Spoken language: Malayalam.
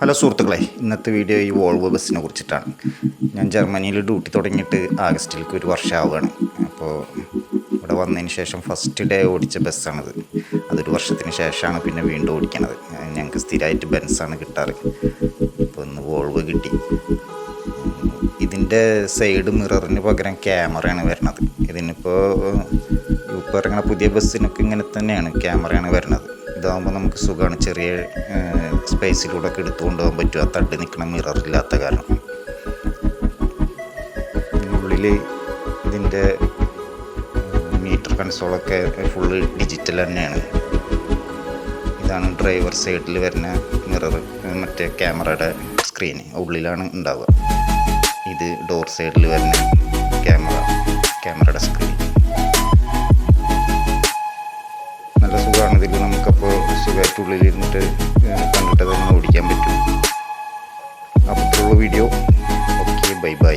ഹലോ സുഹൃത്തുക്കളെ, ഇന്നത്തെ വീഡിയോ ഈ വോൾവോ ബസ്സിനെ കുറിച്ചിട്ടാണ്. ഞാൻ ജർമ്മനിയിൽ ഡ്യൂട്ടി തുടങ്ങിയിട്ട് ആഗസ്റ്റിലേക്ക് ഒരു വർഷമാവുകയാണ്. അപ്പോൾ ഇവിടെ വന്നതിന് ശേഷം ഫസ്റ്റ് ഡേ ഓടിച്ച ബസ്സാണിത്. അതൊരു വർഷത്തിന് ശേഷമാണ് പിന്നെ വീണ്ടും ഓടിക്കണത്. ഞങ്ങൾക്ക് സ്ഥിരമായിട്ട് ബെൻസാണ് കിട്ടാറ്. ഇപ്പോൾ ഇന്ന് വോൾവോ കിട്ടി. ഇതിൻ്റെ സൈഡ് മിററിന് പകരം ക്യാമറയാണ് വരുന്നത്. ഇതിനിപ്പോൾ ഇപ്പോൾ ഇറങ്ങുന്ന പുതിയ ബസ്സിനൊക്കെ ഇങ്ങനെ തന്നെയാണ്, ക്യാമറയാണ് വരുന്നത്. ഇതാകുമ്പോൾ നമുക്ക് സുഖമാണ്, ചെറിയ സ്പേസിലൂടെ ഒക്കെ എടുത്തു കൊണ്ടുപോകാൻ പറ്റും, ആ തട്ടി നിൽക്കുന്ന മിററില്ലാത്ത കാരണം. ഉള്ളിൽ ഇതിൻ്റെ മീറ്റർ കൺസോളൊക്കെ ഫുള്ള് ഡിജിറ്റൽ തന്നെയാണ്. ഇതാണ് ഡ്രൈവർ സൈഡിൽ വരുന്ന മിറർ, മറ്റേ ക്യാമറയുടെ സ്ക്രീന് ഉള്ളിലാണ് ഉണ്ടാവുക. ഇത് ഡോർ സൈഡിൽ വരുന്ന ക്യാമറയുടെ സ്ക്രീൻ. നല്ല സുഖമാണ്. ഇതിൽ നമുക്കപ്പോൾ സുഖമായിട്ടുള്ളിൽ ഇരുന്നിട്ട് കണ്ടിട്ട് തന്നെ ഓടിക്കാൻ പറ്റും. അപ്പോഴുള്ള വീഡിയോ. Okay, bye bye.